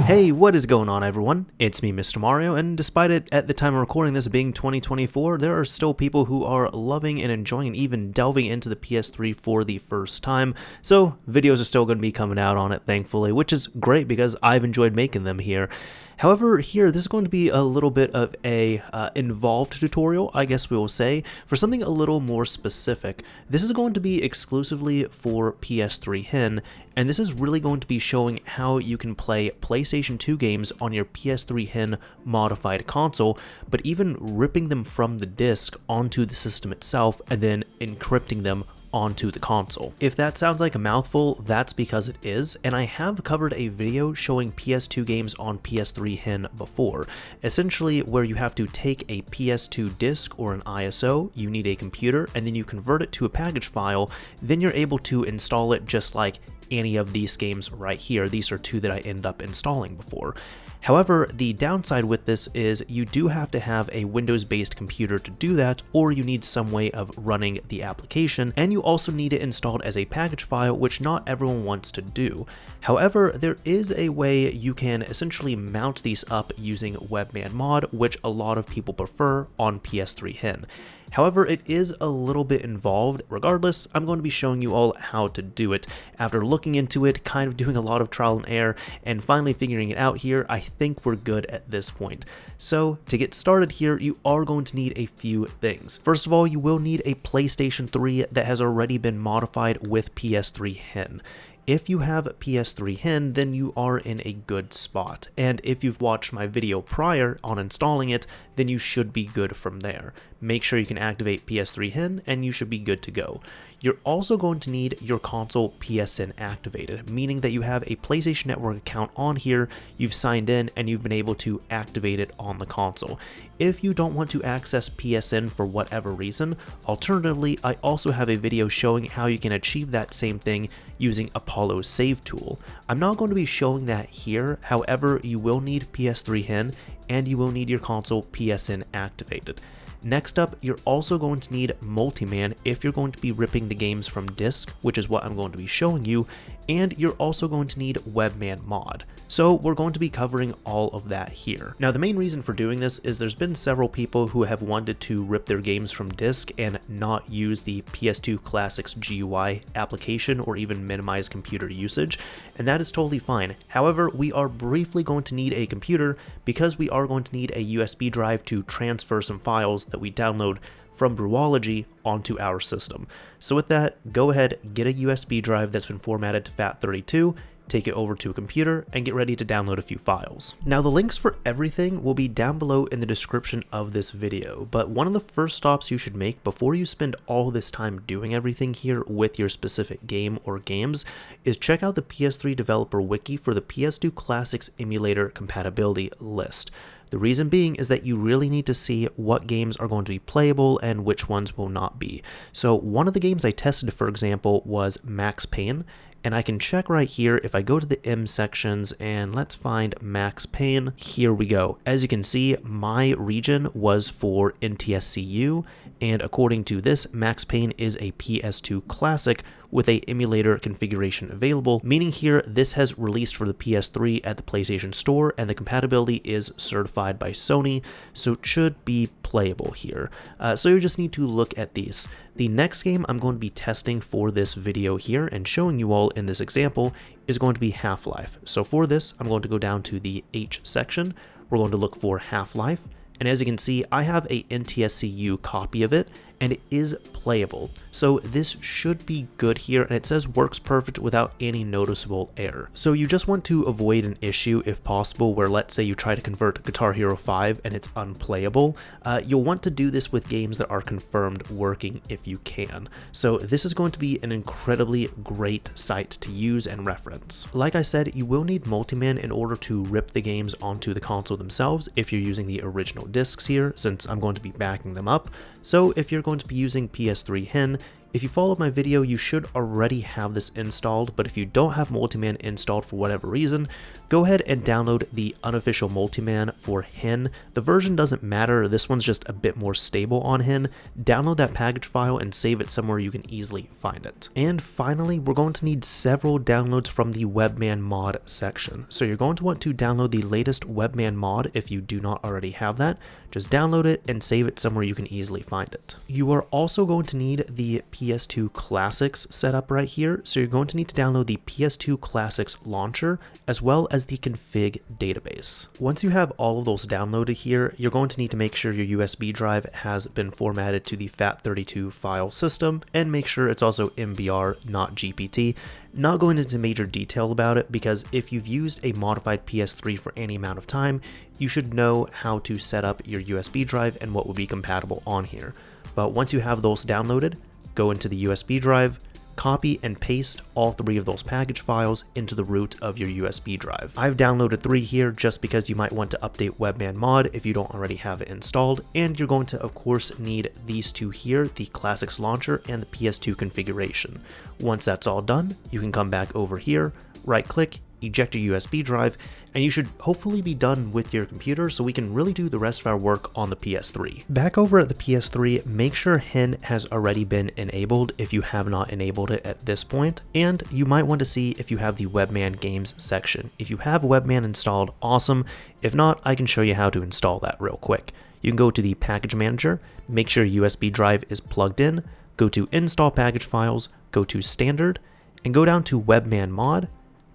Hey, what is going on everyone? It's me, Mr. Mario, and despite it at the time of recording this being 2024, there are still people who are loving and enjoying and even delving into the PS3 for the first time, so videos are still going to be coming out on it thankfully, which is great because I've enjoyed making them here. However, here, this is going to be a little bit of a involved tutorial, I guess we will say, for something a little more specific. This is going to be exclusively for PS3HEN, and this is really going to be showing how you can play PlayStation 2 games on your PS3HEN modified console, but even ripping them from the disc onto the system itself and then encrypting them onto the console. If that sounds like a mouthful, that's because it is, and I have covered a video showing PS2 games on PS3HEN before, essentially where you have to take a PS2 disc or an ISO, you need a computer, and then you convert it to a package file, then you're able to install it just like any of these games right here. These are two that I ended up installing before. However, the downside with this is you do have to have a Windows-based computer to do that, or you need some way of running the application, and you also need it installed as a package file, which not everyone wants to do. However, there is a way you can essentially mount these up using webMAN mod, which a lot of people prefer on PS3HEN. However, it is a little bit involved. Regardless, I'm going to be showing you all how to do it. After looking into it, kind of doing a lot of trial and error, and finally figuring it out here, I think we're good at this point. So, to get started here, you are going to need a few things. First of all, you will need a PlayStation 3 that has already been modified with PS3HEN. If you have PS3HEN, then you are in a good spot, and if you've watched my video prior on installing it, then you should be good from there. Make sure you can activate PS3HEN and you should be good to go. You're also going to need your console PSN activated, meaning that you have a PlayStation Network account on here, you've signed in, and you've been able to activate it on the console. If you don't want to access PSN for whatever reason, alternatively, I also have a video showing how you can achieve that same thing using Apollo's save tool. I'm not going to be showing that here, however, you will need PS3HEN and you will need your console PSN activated. Next up, you're also going to need Multiman if you're going to be ripping the games from disk, which is what I'm going to be showing you, and you're also going to need webMAN mod. So we're going to be covering all of that here. Now the main reason for doing this is there's been several people who have wanted to rip their games from disk and not use the PS2 Classics GUI application or even minimize computer usage, and that is totally fine. However, we are briefly going to need a computer because we are going to need a USB drive to transfer some files that we download from Brewology onto our system. So with that, go ahead, get a USB drive that's been formatted to FAT32, take it over to a computer, and get ready to download a few files. Now the links for everything will be down below in the description of this video, but one of the first stops you should make before you spend all this time doing everything here with your specific game or games is check out the PS3 developer wiki for the PS2 Classics emulator compatibility list. The reason being is that you really need to see what games are going to be playable and which ones will not be. So one of the games I tested, for example, was Max Payne, and I can check right here if I go to the M sections and let's find Max Payne. Here we go. As you can see, my region was for NTSCU, and according to this, Max Payne is a PS2 classic with a emulator configuration available, meaning here this has released for the PS3 at the PlayStation Store and the compatibility is certified by Sony, so it should be playable here. So you just need to look at these. The next game I'm going to be testing for this video here and showing you all in this example is going to be Half-Life. So for this, I'm going to go down to the H section. We're going to look for Half-Life. And as you can see, I have a NTSCU copy of it, and it is playable. So this should be good here, and it says works perfect without any noticeable error. So you just want to avoid an issue if possible where let's say you try to convert Guitar Hero 5 and it's unplayable. You'll want to do this with games that are confirmed working if you can. So this is going to be an incredibly great site to use and reference. Like I said, you will need Multiman in order to rip the games onto the console themselves if you're using the original discs here, since I'm going to be backing them up. So if you're going to be using PS3HEN, If you followed my video, you should already have this installed, but if you don't have webMAN installed for whatever reason, go ahead and download the unofficial webMAN for HEN. The version doesn't matter, this one's just a bit more stable on HEN. Download that package file and save it somewhere you can easily find it. And finally, we're going to need several downloads from the webMAN mod section. So you're going to want to download the latest webMAN mod if you do not already have that. Just download it and save it somewhere you can easily find it. You are also going to need the PS2 Classics setup right here. So you're going to need to download the PS2 Classics launcher as well as the config database. Once you have all of those downloaded here, you're going to need to make sure your USB drive has been formatted to the FAT32 file system and make sure it's also MBR, not GPT. Not going into major detail about it because if you've used a modified PS3 for any amount of time, you should know how to set up your USB drive and what will be compatible on here. But once you have those downloaded, go into the USB drive, copy and paste all 3 of those package files into the root of your USB drive. I've downloaded 3 here just because you might want to update webMAN mod if you don't already have it installed, and you're going to of course need these 2 here, the Classics launcher and the PS2 configuration. Once that's all done, you can come back over here, right click, eject your USB drive, and you should hopefully be done with your computer so we can really do the rest of our work on the PS3. Back over at the PS3, make sure HEN has already been enabled if you have not enabled it at this point, and you might want to see if you have the webMAN Games section. If you have webMAN installed, awesome. If not, I can show you how to install that real quick. You can go to the package manager, make sure your USB drive is plugged in, go to install package files, go to standard, and go down to webMAN mod,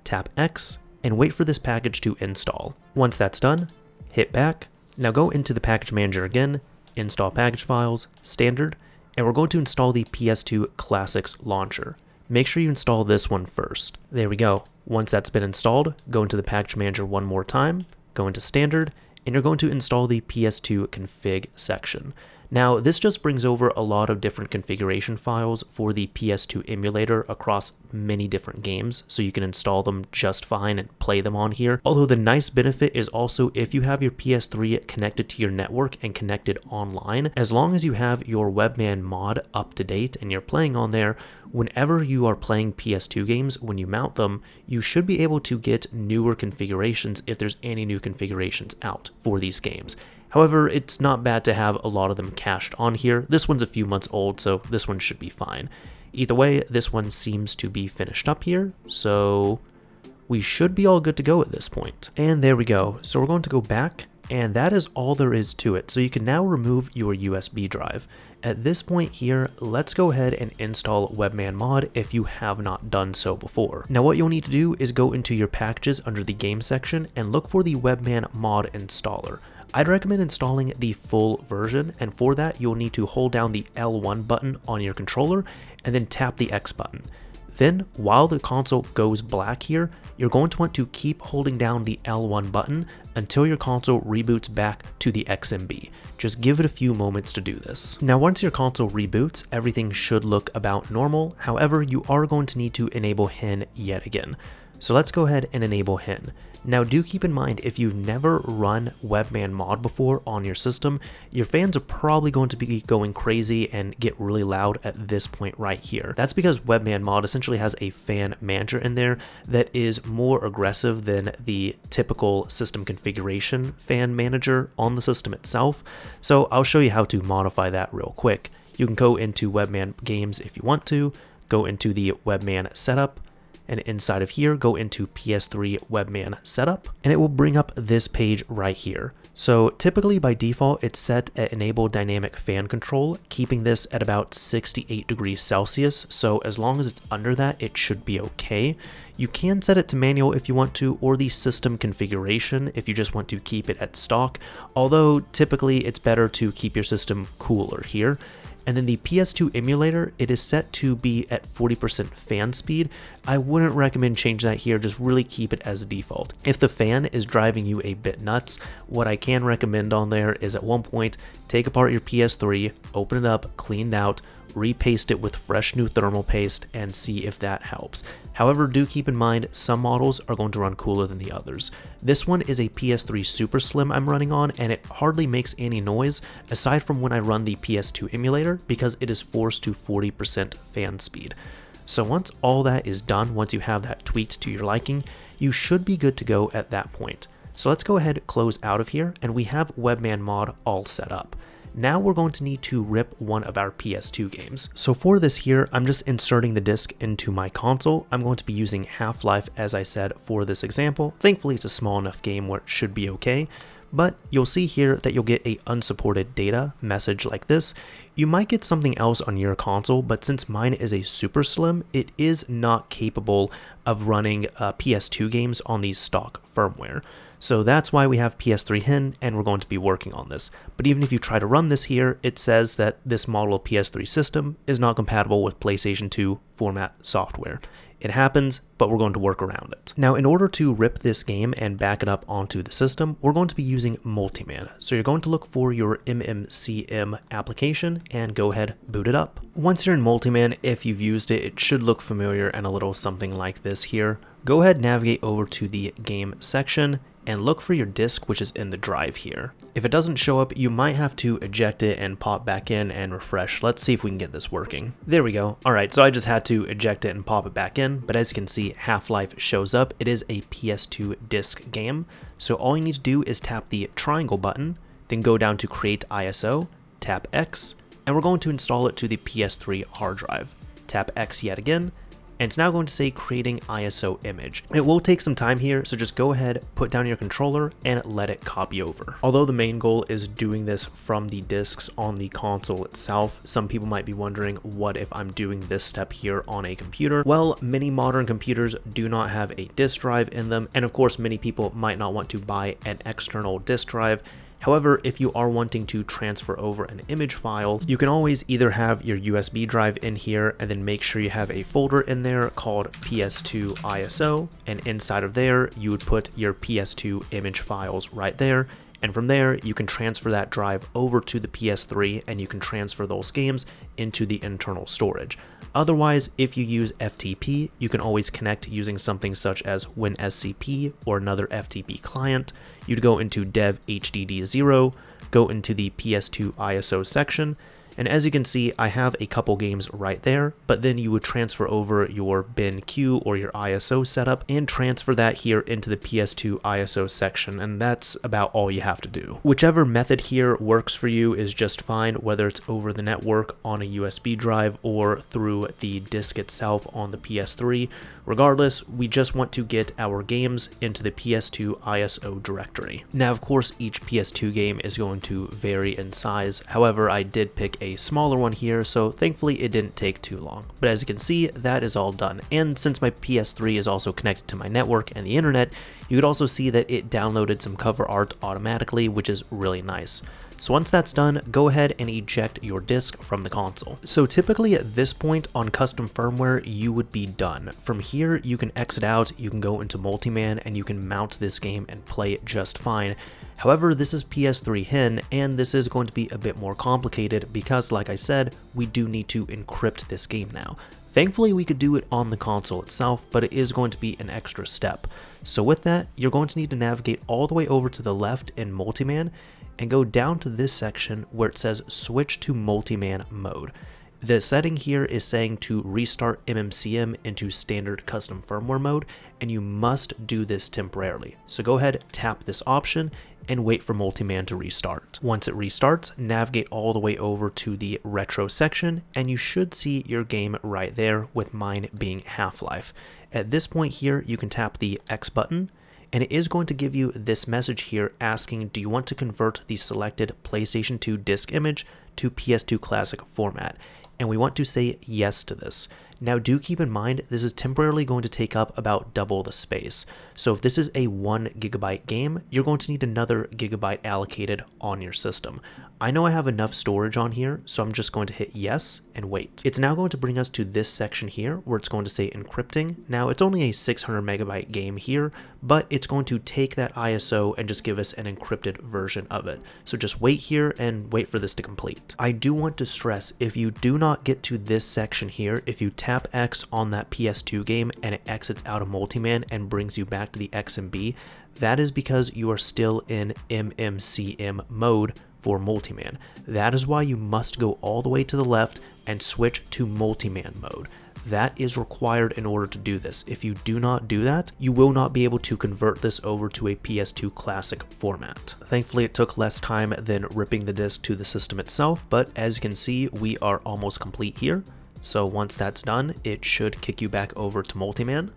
tap X, and wait for this package to install. Once that's done, hit back. Now go into the package manager again, install package files, standard, and we're going to install the PS2 Classics launcher. Make sure you install this one first. There we go. Once that's been installed, go into the package manager one more time, go into standard, and you're going to install the PS2 config section. Now, this just brings over a lot of different configuration files for the PS2 emulator across many different games, so you can install them just fine and play them on here. Although the nice benefit is also if you have your PS3 connected to your network and connected online, as long as you have your webMAN mod up to date and you're playing on there, whenever you are playing PS2 games, when you mount them, you should be able to get newer configurations if there's any new configurations out for these games. However, it's not bad to have a lot of them cached on here. This one's a few months old, so this one should be fine. Either way, this one seems to be finished up here, so we should be all good to go at this point. And there we go. So we're going to go back, and that is all there is to it. So you can now remove your USB drive. At this point here, let's go ahead and install webMAN mod if you have not done so before. Now what you'll need to do is go into your packages under the game section and look for the webMAN mod installer. I'd recommend installing the full version, and for that you'll need to hold down the L1 button on your controller and then tap the X button. Then while the console goes black here, you're going to want to keep holding down the L1 button until your console reboots back to the XMB. Just give it a few moments to do this. Now once your console reboots, everything should look about normal. However, you are going to need to enable HEN yet again. So let's go ahead and enable HEN. Now do keep in mind, if you've never run webMAN mod before on your system, your fans are probably going to be going crazy and get really loud at this point right here. That's because webMAN mod essentially has a fan manager in there that is more aggressive than the typical system configuration fan manager on the system itself. So I'll show you how to modify that real quick. You can go into webMAN Games if you want to, go into the webMAN setup, and inside of here, go into PS3 webMAN setup, and it will bring up this page right here. So typically by default, it's set at enable dynamic fan control, keeping this at about 68 degrees Celsius. So as long as it's under that, it should be okay. You can set it to manual if you want to, or the system configuration if you just want to keep it at stock. Although typically it's better to keep your system cooler here. And then the PS2 emulator, it is set to be at 40% fan speed. I wouldn't recommend change that here, just really keep it as a default. If the fan is driving you a bit nuts, what I can recommend on there is at one point, take apart your PS3, open it up, clean it out, repaste it with fresh new thermal paste and see if that helps. However, do keep in mind some models are going to run cooler than the others. This one is a PS3 Super Slim I'm running on, and it hardly makes any noise aside from when I run the PS2 emulator because it is forced to 40% fan speed. So once all that is done, once you have that tweaked to your liking, you should be good to go at that point. So let's go ahead, close out of here, and we have webMAN mod all set up. Now we're going to need to rip one of our PS2 games. So for this here, I'm just inserting the disc into my console. I'm going to be using Half-Life, as I said, for this example. Thankfully, it's a small enough game where it should be okay. But you'll see here that you'll get a unsupported data message like this. You might get something else on your console, but since mine is a super slim, it is not capable of running PS2 games on these stock firmware. So that's why we have PS3HEN, and we're going to be working on this. But even if you try to run this here, it says that this model of PS3 system is not compatible with PlayStation 2 format software. It happens, but we're going to work around it. Now, in order to rip this game and back it up onto the system, we're going to be using webMAN. So you're going to look for your MMCM application and go ahead, boot it up. Once you're in webMAN, if you've used it, it should look familiar and a little something like this here. Go ahead, navigate over to the game section and look for your disk, which is in the drive here. If it doesn't show up, you might have to eject it and pop back in and refresh. Let's see if we can get this working. There we go. All right, so I just had to eject it and pop it back in, but as you can see, Half-Life shows up. It is a PS2 disc game. So all you need to do is tap the triangle button, then go down to create ISO, tap X, and we're going to install it to the PS3 hard drive. Tap X yet again, and it's now going to say creating ISO image. It will take some time here, so just go ahead, put down your controller, and let it copy over. Although the main goal is doing this from the discs on the console itself, some people might be wondering, what if I'm doing this step here on a computer? Well, many modern computers do not have a disk drive in them, and of course many people might not want to buy an external disk drive. However, if you are wanting to transfer over an image file, you can always either have your USB drive in here and then make sure you have a folder in there called PS2 ISO, and inside of there, you would put your PS2 image files right there. And from there, you can transfer that drive over to the PS3 and you can transfer those games into the internal storage. Otherwise, if you use FTP, you can always connect using something such as WinSCP or another FTP client. You'd go into dev HDD0, go into the PS2 ISO section, and as you can see, I have a couple games right there, but then you would transfer over your BinQ or your ISO setup and transfer that here into the PS2 ISO section, and that's about all you have to do. Whichever method here works for you is just fine, whether it's over the network on a USB drive or through the disk itself on the PS3. Regardless, we just want to get our games into the PS2 ISO directory. Now, of course, each PS2 game is going to vary in size. However, I did pick a smaller one here, so thankfully it didn't take too long. But as you can see, that is all done. And since my PS3 is also connected to my network and the internet, you could also see that it downloaded some cover art automatically, which is really nice. So once that's done, go ahead and eject your disk from the console. So typically at this point on custom firmware, you would be done. From here, you can exit out, you can go into webMAN, and you can mount this game and play it just fine. However, this is PS3HEN, and this is going to be a bit more complicated because, like I said, we do need to encrypt this game now. Thankfully, we could do it on the console itself, but it is going to be an extra step. So with that, you're going to need to navigate all the way over to the left in webMAN and go down to this section where it says switch to webMAN mode. The setting here is saying to restart MMCM into standard custom firmware mode, and you must do this temporarily. So go ahead, tap this option, and wait for webMAN to restart. Once it restarts, navigate all the way over to the retro section, and you should see your game right there, with mine being Half-Life. At this point here, you can tap the X button, and it is going to give you this message here asking, do you want to convert the selected PlayStation 2 disc image to PS2 Classic format? And we want to say yes to this. Now do keep in mind, this is temporarily going to take up about double the space. So if this is a 1 GB game, you're going to need another gigabyte allocated on your system. I know I have enough storage on here, so I'm just going to hit yes and wait. It's now going to bring us to this section here where it's going to say encrypting. Now it's only a 600 megabyte game here, but it's going to take that ISO and just give us an encrypted version of it. So just wait here and wait for this to complete. I do want to stress, if you do not get to this section here, if you tap X on that PS2 game and it exits out of Multiman and brings you back to the XMB, that is because you are still in MMCM mode for Multiman. That is why you must go all the way to the left and switch to Multiman mode. That is required in order to do this. If you do not do that, you will not be able to convert this over to a PS2 Classic format. Thankfully, it took less time than ripping the disc to the system itself, but as you can see, we are almost complete here. So once that's done, it should kick you back over to Multiman.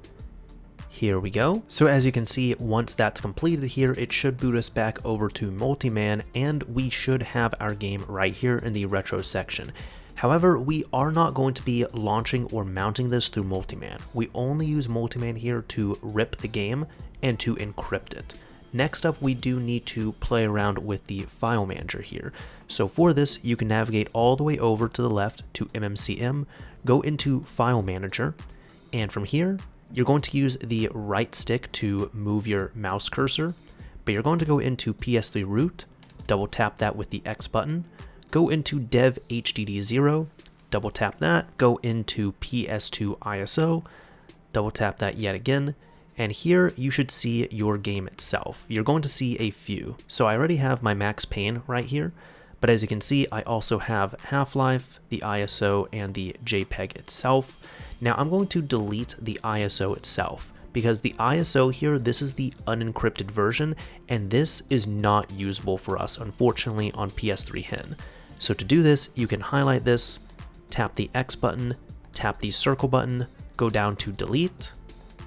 Here we go. So as you can see, once that's completed here, it should boot us back over to Multiman, and we should have our game right here in the retro section. However, we are not going to be launching or mounting this through Multiman. We only use Multiman here to rip the game and to encrypt it. Next up, we do need to play around with the file manager here. So for this, you can navigate all the way over to the left to MMCM, go into File Manager, and from here, you're going to use the right stick to move your mouse cursor, but you're going to go into PS3 root, double tap that with the X button, go into dev HDD0, double tap that, go into PS2 ISO, double tap that yet again, and here you should see your game itself. You're going to see a few. So I already have my Max Payne right here, but as you can see, I also have Half-Life, the ISO, and the JPEG itself. Now I'm going to delete the ISO itself, because the ISO here, this is the unencrypted version, and this is not usable for us, unfortunately, on PS3HEN. So to do this, you can highlight this, tap the X button, tap the circle button, go down to delete,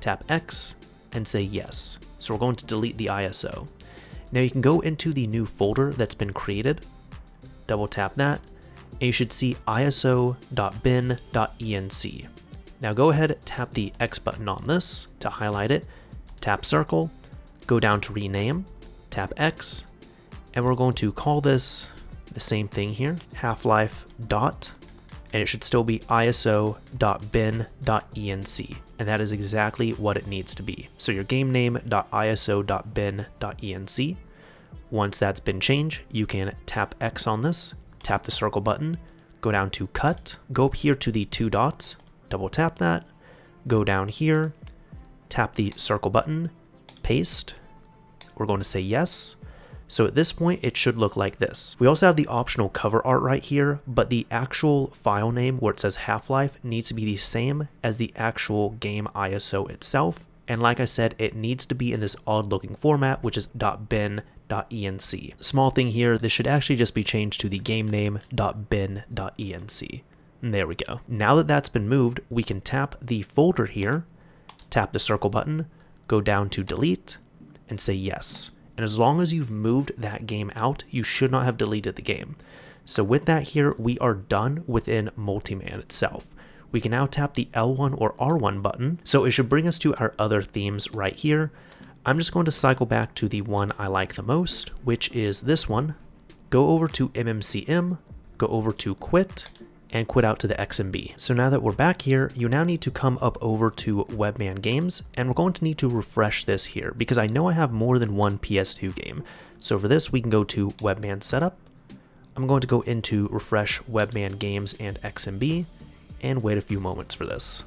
tap X, and say yes. So we're going to delete the ISO. Now you can go into the new folder that's been created, double tap that, and you should see iso.bin.enc. Now go ahead, tap the X button on this to highlight it, tap circle, go down to rename, tap X, and we're going to call this the same thing here, Half-Life dot, and it should still be iso.bin.enc, and that is exactly what it needs to be. So your game name.iso.bin.enc. Once that's been changed, you can tap X on this, tap the circle button, go down to cut, go up here to the 2 dots, double tap that, go down here, tap the circle button, paste. We're going to say yes. So at this point, it should look like this. We also have the optional cover art right here, but the actual file name where it says Half-Life needs to be the same as the actual game ISO itself. And like I said, it needs to be in this odd looking format, which is .bin.enc. Small thing here, this should actually just be changed to the game name .bin.enc. And there we go. Now that that's been moved, we can tap the folder here, tap the circle button, go down to delete, and say yes. And as long as you've moved that game out, you should not have deleted the game. So with that here, we are done within Multiman itself. We can now tap the L1 or R1 button, so it should bring us to our other themes right here. I'm just going to cycle back to the one I like the most, which is this one. Go over to MMCM, go over to quit, and quit out to the XMB. So now that we're back here, you now need to come up over to webMAN Games, and we're going to need to refresh this here because I know I have more than one PS2 game. So for this, we can go to webMAN Setup. I'm going to go into refresh webMAN Games and XMB and wait a few moments for this.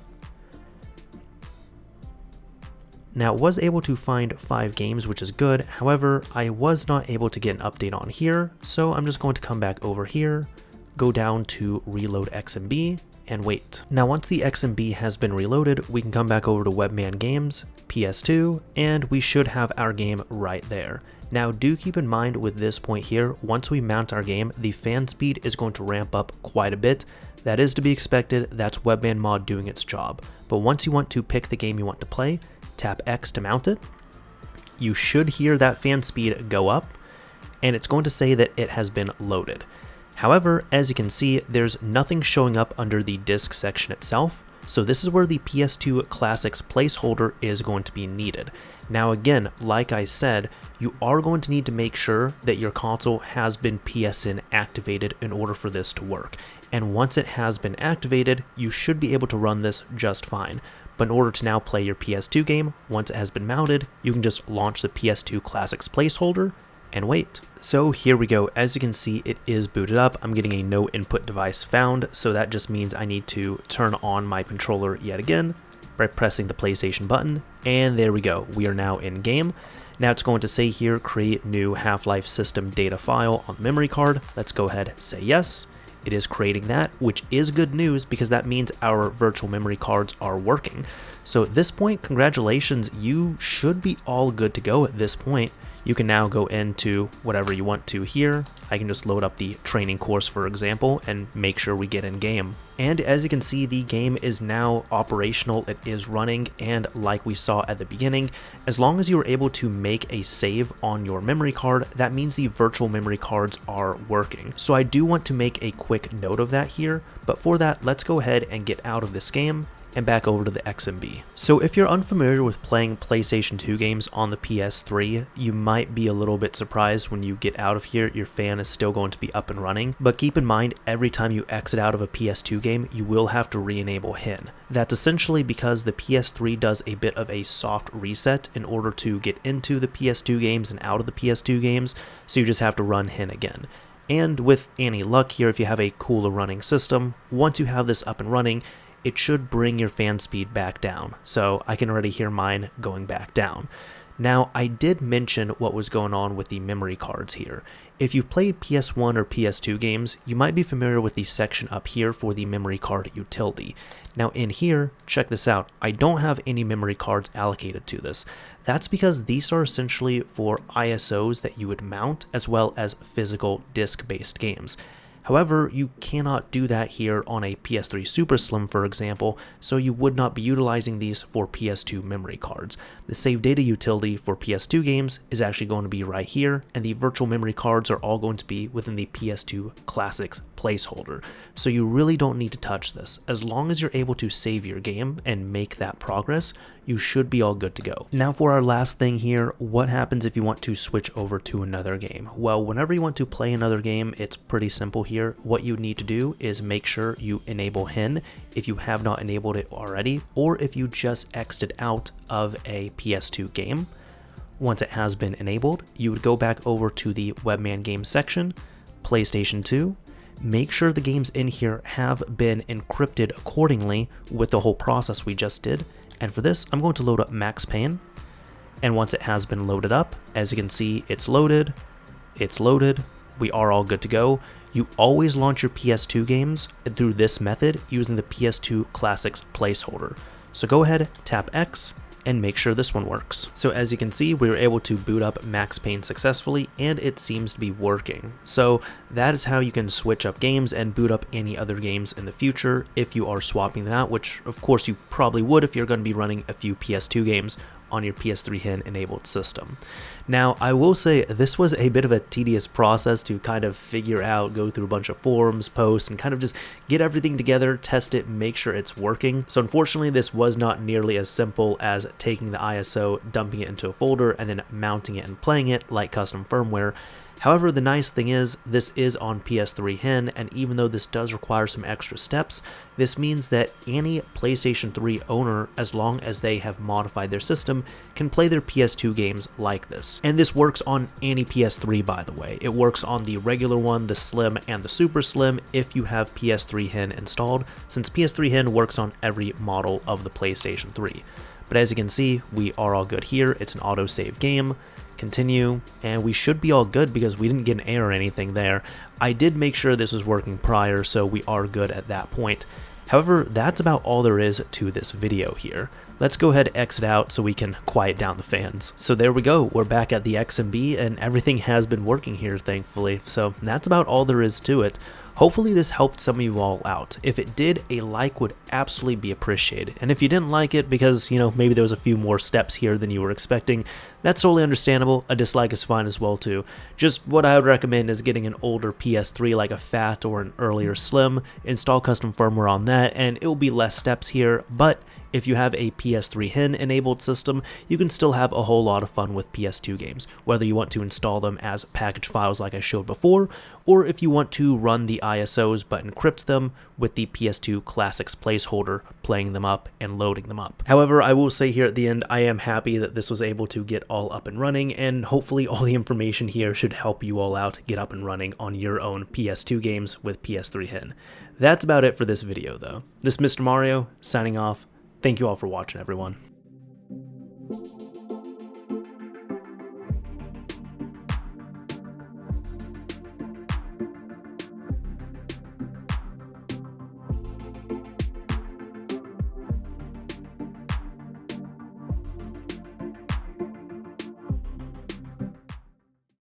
Now, I was able to find 5 games, which is good. However, I was not able to get an update on here, so I'm just going to come back over here, go down to reload XMB, and wait. Now once the XMB has been reloaded, we can come back over to webMAN Games, PS2, and we should have our game right there. Now do keep in mind with this point here, once we mount our game, the fan speed is going to ramp up quite a bit. That is to be expected, that's webMAN mod doing its job. But once you want to pick the game you want to play, tap X to mount it. You should hear that fan speed go up, and it's going to say that it has been loaded. However, as you can see, there's nothing showing up under the disk section itself, So this is where the PS2 Classics placeholder is going to be needed. Now again, like I said, you are going to need to make sure that your console has been PSN activated in order for this to work. And once it has been activated, you should be able to run this just fine. But in order to now play your PS2 game, once it has been mounted, you can just launch the PS2 Classics placeholder and wait. So here we go. As you can see, it is booted up. I'm getting a no input device found, so that just means I need to turn on my controller yet again by pressing the PlayStation button, and there we go. We are now in game. Now it's going to say here, create new Half-Life system data file on the memory card. Let's go ahead and say yes. It is creating that, which is good news because that means our virtual memory cards are working. So at this point, congratulations, you should be all good to go at this point. You can now go into whatever you want to here. I can just load up the training course, for example, and make sure we get in game. And as you can see, the game is now operational, it is running, and like we saw at the beginning, as long as you are able to make a save on your memory card, that means the virtual memory cards are working. So I do want to make a quick note of that here, but for that, let's go ahead and get out of this game and back over to the XMB. So if you're unfamiliar with playing PlayStation 2 games on the PS3, you might be a little bit surprised when you get out of here, your fan is still going to be up and running. But keep in mind, every time you exit out of a PS2 game, you will have to re-enable HEN. That's essentially because the PS3 does a bit of a soft reset in order to get into the PS2 games and out of the PS2 games, so you just have to run HEN again. And with any luck here, if you have a cooler running system, once you have this up and running, it should bring your fan speed back down. So I can already hear mine going back down. Now, I did mention what was going on with the memory cards here. If you've played PS1 or PS2 games, you might be familiar with the section up here for the memory card utility. Now in here, check this out, I don't have any memory cards allocated to this. That's because these are essentially for ISOs that you would mount, as well as physical disc-based games. However, you cannot do that here on a PS3 Super Slim, for example, so you would not be utilizing these for PS2 memory cards. The save data utility for PS2 games is actually going to be right here, and the virtual memory cards are all going to be within the PS2 Classics placeholder. So you really don't need to touch this. As long as you're able to save your game and make that progress, you should be all good to go. Now for our last thing here, what happens if you want to switch over to another game? Well, whenever you want to play another game, it's pretty simple here. What you need to do is make sure you enable HEN if you have not enabled it already, or if you just exited out of a PS2 game. Once it has been enabled, you would go back over to the webMAN game section, PlayStation 2, make sure the games in here have been encrypted accordingly with the whole process we just did. And for this, I'm going to load up Max Payne. And once it has been loaded up, as you can see, it's loaded, we are all good to go. You always launch your PS2 games through this method using the PS2 Classics placeholder. So go ahead, tap X, and make sure this one works. So as you can see, we were able to boot up Max Payne successfully, and it seems to be working. So that is how you can switch up games and boot up any other games in the future if you are swapping them out, which of course you probably would if you're going to be running a few PS2 games on your PS3HEN enabled system. Now, I will say this was a bit of a tedious process to kind of figure out, go through a bunch of forums, posts, and kind of just get everything together, test it, make sure it's working. So unfortunately, this was not nearly as simple as taking the ISO, dumping it into a folder, and then mounting it and playing it like custom firmware. However, the nice thing is, this is on PS3HEN, and even though this does require some extra steps, this means that any PlayStation 3 owner, as long as they have modified their system, can play their PS2 games like this. And this works on any PS3, by the way. It works on the regular one, the Slim, and the Super Slim if you have PS3HEN installed, since PS3HEN works on every model of the PlayStation 3. But as you can see, we are all good here. It's an autosave game. Continue, and we should be all good because we didn't get an error or anything there. I did make sure this was working prior, so we are good at that point. However, that's about all there is to this video here. Let's go ahead and exit out so we can quiet down the fans. So there we go, we're back at the XMB and everything has been working here, thankfully. So that's about all there is to it. Hopefully this helped some of you all out. If it did, a like would absolutely be appreciated. And if you didn't like it because, maybe there was a few more steps here than you were expecting, that's totally understandable. A dislike is fine as well too. Just what I would recommend is getting an older PS3 like a Fat or an earlier Slim, install custom firmware on that, and it will be less steps here, but if you have a PS3HEN enabled system, you can still have a whole lot of fun with PS2 games, whether you want to install them as package files like I showed before, or if you want to run the ISOs but encrypt them with the PS2 Classics placeholder, playing them up and loading them up. However, I will say here at the end, I am happy that this was able to get all up and running, and hopefully all the information here should help you all out get up and running on your own PS2 games with PS3HEN. That's about it for this video though. This is Mr. Mario, signing off. Thank you all for watching, everyone.